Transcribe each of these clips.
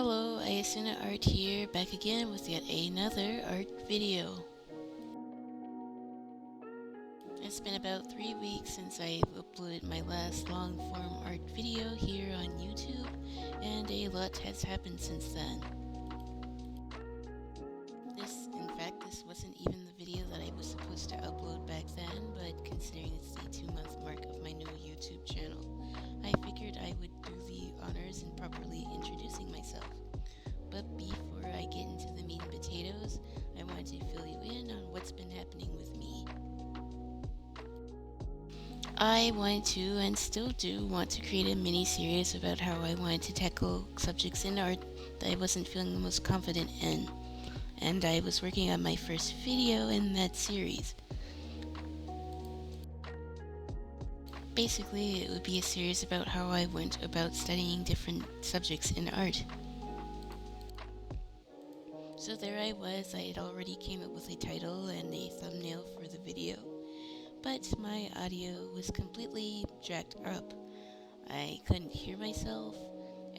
Hello, Ayasuna Art here, back again with yet another art video. It's been about 3 weeks since I uploaded my last long-form art video here on YouTube, and a lot has happened since then. In fact, this wasn't even the video that I was supposed to upload back then, but considering it's the 2-month mark of my new YouTube channel, I figured I would do the honors in properly introducing myself. But before I get into the meat and potatoes, I wanted to fill you in on what's been happening with me. I wanted to, and still do, want to create a mini-series about how I wanted to tackle subjects in art that I wasn't feeling the most confident in. And I was working on my first video in that series. Basically, it would be a series about how I went about studying different subjects in art. So there I was, I had already came up with a title and a thumbnail for the video, but my audio was completely jacked up. I couldn't hear myself,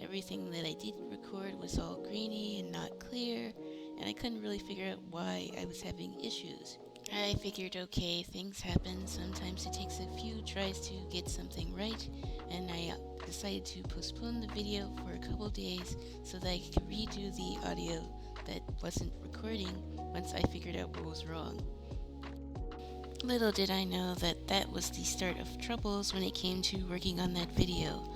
everything that I did record was all grainy and not clear, and I couldn't really figure out why I was having issues. I figured, okay, things happen, sometimes it takes a few tries to get something right, and I decided to postpone the video for a couple days so that I could redo the audio that wasn't recording once I figured out what was wrong. Little did I know that that was the start of troubles when it came to working on that video.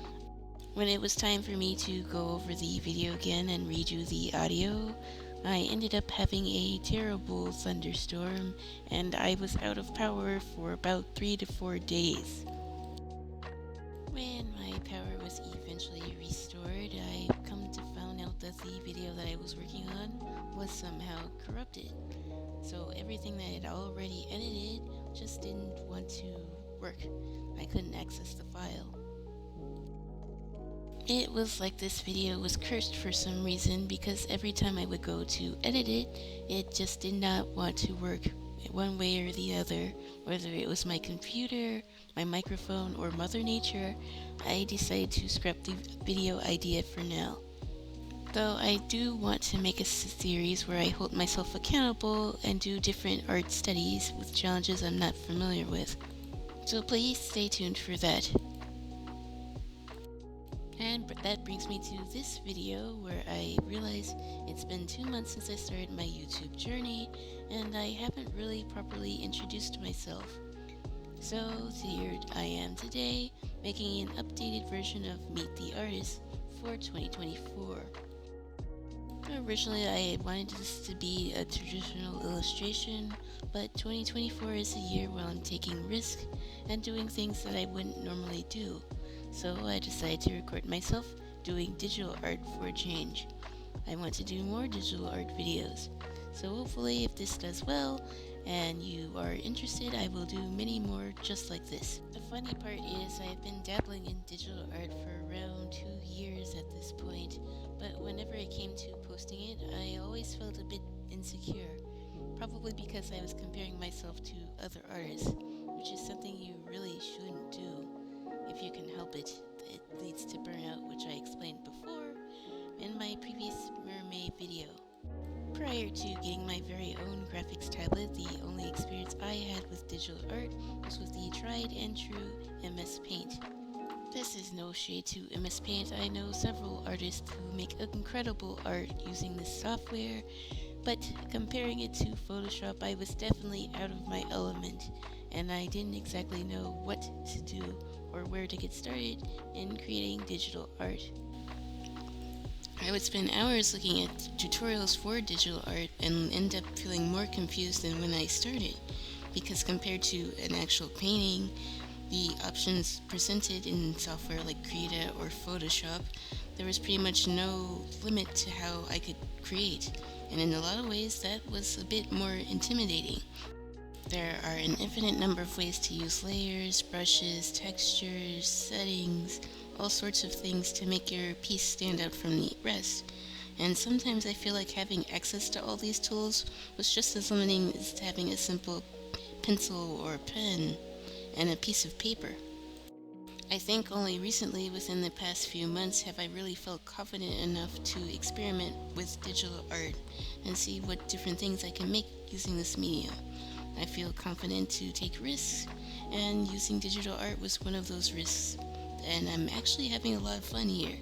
When it was time for me to go over the video again and redo the audio, I ended up having a terrible thunderstorm and I was out of power for about 3 to 4 days. When my power was eventually restored, I come to find out that the video that I was working on was somehow corrupted. So everything that I had already edited just didn't want to work. I couldn't access the file. It was like this video was cursed for some reason because every time I would go to edit it, it just did not want to work one way or the other. Whether it was my computer, my microphone, or Mother Nature, I decided to scrap the video idea for now. Though I do want to make a series where I hold myself accountable and do different art studies with challenges I'm not familiar with. So please stay tuned for that. And that brings me to this video where I realize it's been 2 months since I started my YouTube journey and I haven't really properly introduced myself. So here I am today making an updated version of Meet the Artist for 2024. Originally I wanted this to be a traditional illustration, but 2024 is a year where I'm taking risks and doing things that I wouldn't normally do. So I decided to record myself doing digital art for a change. I want to do more digital art videos. So hopefully if this does well and you are interested, I will do many more just like this. The funny part is I've been dabbling in digital art for around 2 years at this point, but whenever it came to posting it, I always felt a bit insecure. Probably because I was comparing myself to other artists, which is something you really shouldn't do. If you can help it, it leads to burnout, which I explained before in my previous mermaid video. Prior to getting my very own graphics tablet, the only experience I had with digital art was with the tried and true MS Paint. This is no shade to MS Paint. I know several artists who make incredible art using this software, but comparing it to Photoshop, I was definitely out of my element, and I didn't exactly know what to do or where to get started in creating digital art. I would spend hours looking at tutorials for digital art and end up feeling more confused than when I started, because compared to an actual painting, the options presented in software like Krita or Photoshop, there was pretty much no limit to how I could create, and in a lot of ways that was a bit more intimidating. There are an infinite number of ways to use layers, brushes, textures, settings, all sorts of things to make your piece stand out from the rest. And sometimes I feel like having access to all these tools was just as limiting as having a simple pencil or pen and a piece of paper. I think only recently, within the past few months, have I really felt confident enough to experiment with digital art and see what different things I can make using this medium. I feel confident to take risks, and using digital art was one of those risks, and I'm actually having a lot of fun here.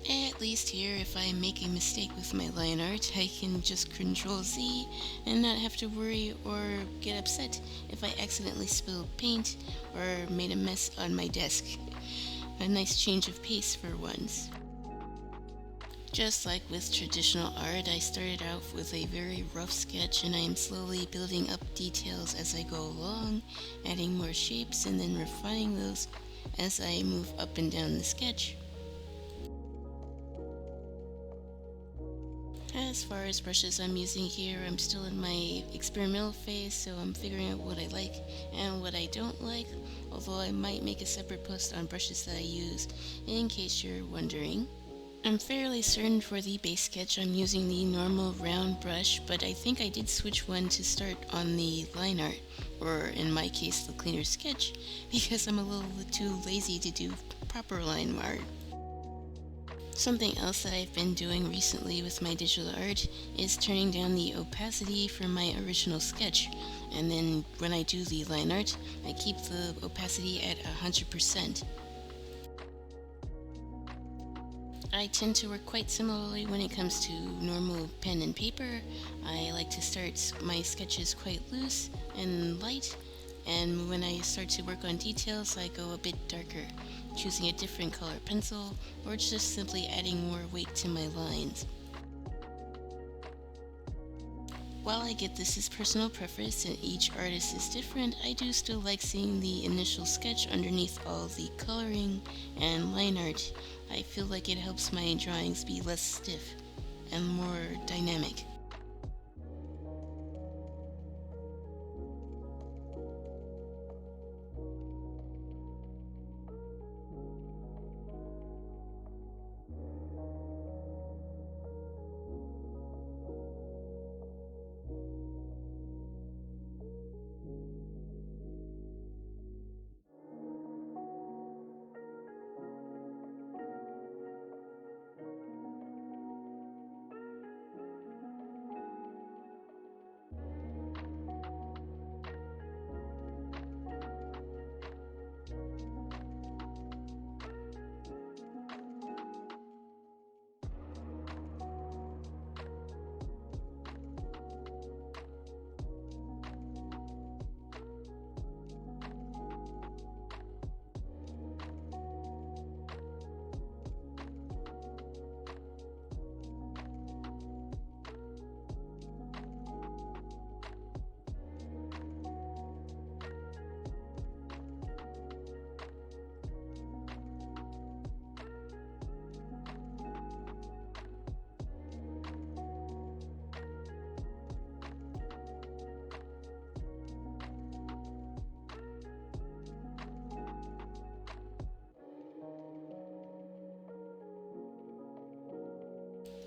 At least here, if I make a mistake with my line art, I can just Control Z and not have to worry or get upset if I accidentally spilled paint or made a mess on my desk. A nice change of pace for once. Just like with traditional art, I started out with a very rough sketch and I am slowly building up details as I go along, adding more shapes and then refining those as I move up and down the sketch. As far as brushes I'm using here, I'm still in my experimental phase, so I'm figuring out what I like and what I don't like, although I might make a separate post on brushes that I use, in case you're wondering. I'm fairly certain for the base sketch I'm using the normal round brush, but I think I did switch one to start on the line art, or in my case the cleaner sketch, because I'm a little too lazy to do proper line art. Something else that I've been doing recently with my digital art is turning down the opacity for my original sketch, and then when I do the line art, I keep the opacity at 100%. I tend to work quite similarly when it comes to normal pen and paper. I like to start my sketches quite loose and light, and when I start to work on details, I go a bit darker, choosing a different color pencil, or just simply adding more weight to my lines. While I get this is personal preference and each artist is different, I do still like seeing the initial sketch underneath all the coloring and line art. I feel like it helps my drawings be less stiff and more dynamic.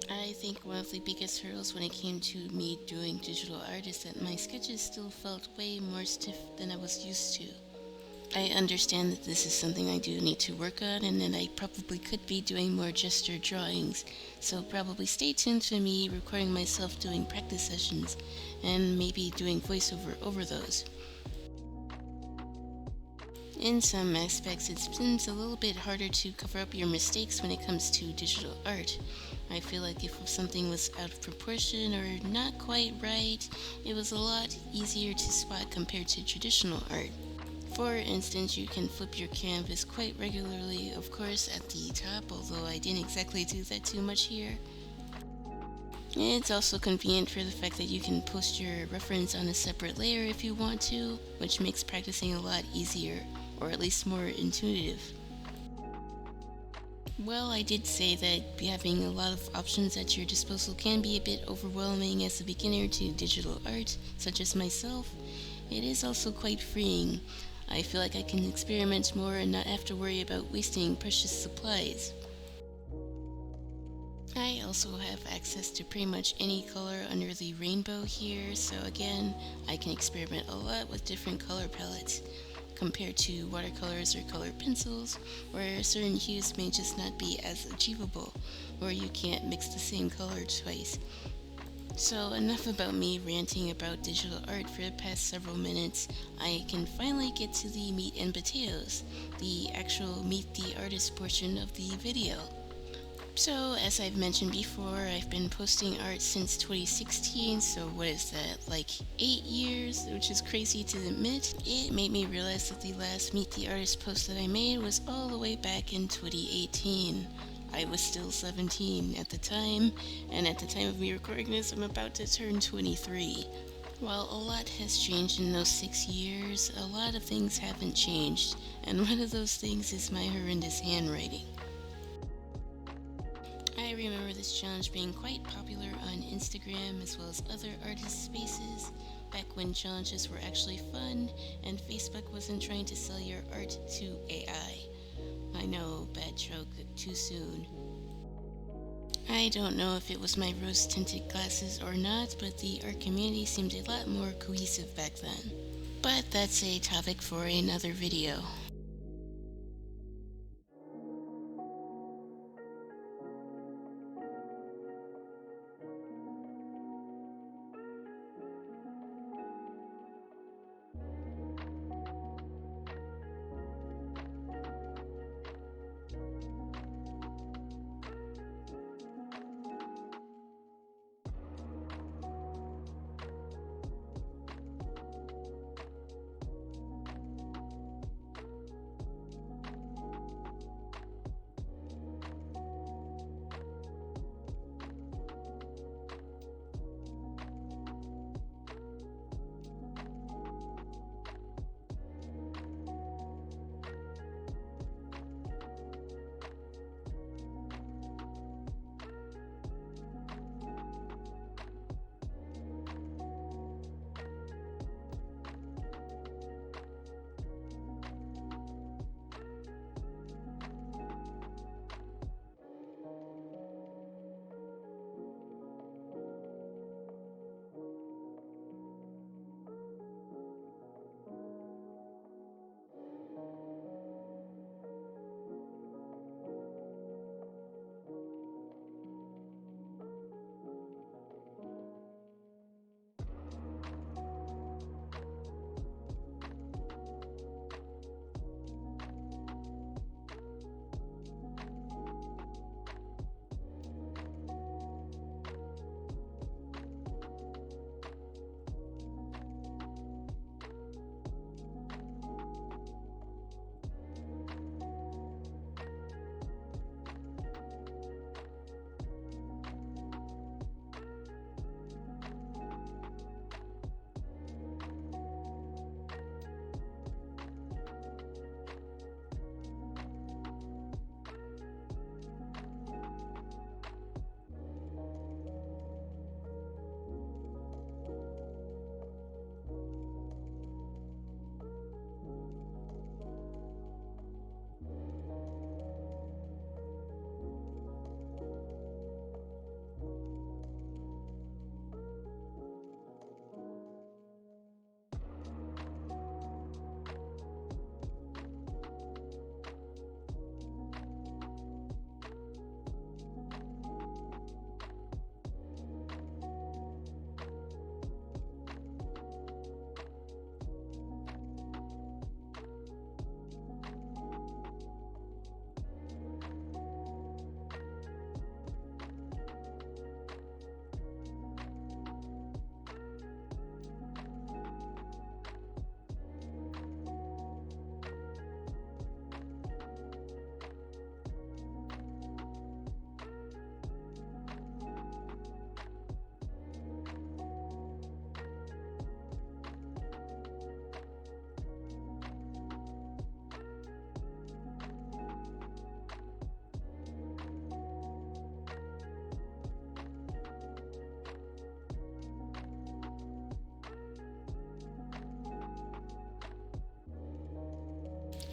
I think one of the biggest hurdles when it came to me doing digital art is that my sketches still felt way more stiff than I was used to. I understand that this is something I do need to work on and that I probably could be doing more gesture drawings, so probably stay tuned to me recording myself doing practice sessions and maybe doing voiceover over those. In some aspects, it seems a little bit harder to cover up your mistakes when it comes to digital art. I feel like if something was out of proportion or not quite right, it was a lot easier to spot compared to traditional art. For instance, you can flip your canvas quite regularly, of course, at the top, although I didn't exactly do that too much here. It's also convenient for the fact that you can post your reference on a separate layer if you want to, which makes practicing a lot easier, or at least more intuitive. Well, I did say that having a lot of options at your disposal can be a bit overwhelming as a beginner to digital art, such as myself. It is also quite freeing. I feel like I can experiment more and not have to worry about wasting precious supplies. I also have access to pretty much any color under the rainbow here, so again, I can experiment a lot with different color palettes. compared to watercolors or colored pencils, where certain hues may just not be as achievable, or you can't mix the same color twice. So, enough about me ranting about digital art for the past several minutes. I can finally get to the meat and potatoes, the actual meet the artist portion of the video. So, as I've mentioned before, I've been posting art since 2016, so what is that, like 8 years, which is crazy to admit. It made me realize that the last Meet the Artist post that I made was all the way back in 2018. I was still 17 at the time, and at the time of me recording this, I'm about to turn 23. While a lot has changed in those 6 years, a lot of things haven't changed, and one of those things is my horrendous handwriting. I remember this challenge being quite popular on Instagram as well as other artist spaces back when challenges were actually fun and Facebook wasn't trying to sell your art to AI. I know, bad joke, too soon. I don't know if it was my rose tinted glasses or not, but the art community seemed a lot more cohesive back then. But that's a topic for another video.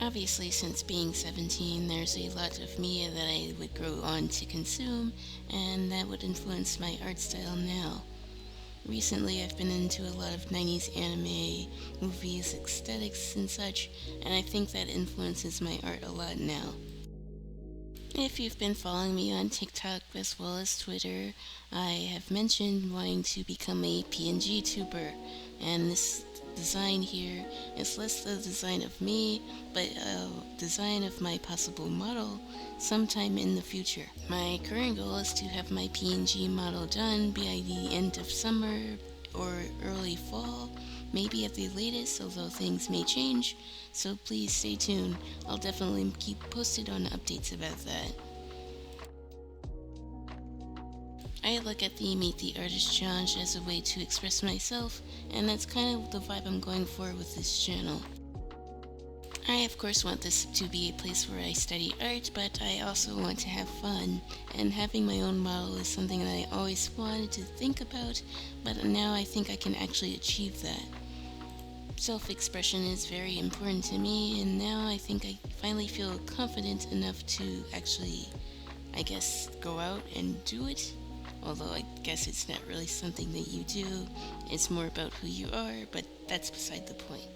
Obviously, since being 17, there's a lot of media that I would grow on to consume, and that would influence my art style now. Recently, I've been into a lot of 90s anime, movies, aesthetics, and such, and I think that influences my art a lot now. If you've been following me on TikTok as well as Twitter, I have mentioned wanting to become a PNG tuber, and this design here is less the design of me, but a design of my possible model sometime in the future. My current goal is to have my PNG model done by the end of summer or early fall, maybe at the latest, although things may change, so please stay tuned. I'll definitely keep posted on updates about that. I look at the Meet the Artist Challenge as a way to express myself, and that's kind of the vibe I'm going for with this channel. I of course want this to be a place where I study art, but I also want to have fun, and having my own model is something that I always wanted to think about, but now I think I can actually achieve that. Self-expression is very important to me, and now I think I finally feel confident enough to actually, I guess, go out and do it. Although I guess it's not really something that you do, it's more about who you are, but that's beside the point.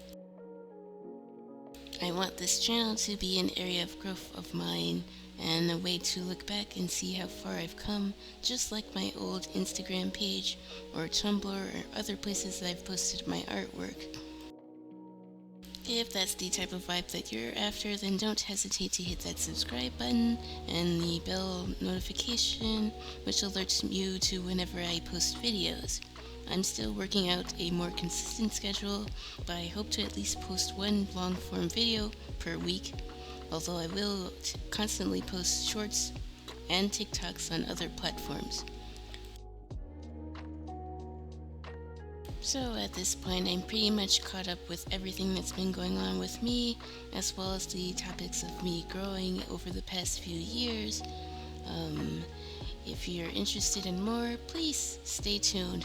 I want this channel to be an area of growth of mine and a way to look back and see how far I've come, just like my old Instagram page or Tumblr or other places that I've posted my artwork. If that's the type of vibe that you're after, then don't hesitate to hit that subscribe button and the bell notification, which alerts you to whenever I post videos. I'm still working out a more consistent schedule, but I hope to at least post one long-form video per week, although I will constantly post shorts and TikToks on other platforms. So at this point, I'm pretty much caught up with everything that's been going on with me, as well as the topics of me growing over the past few years. If you're interested in more, please stay tuned.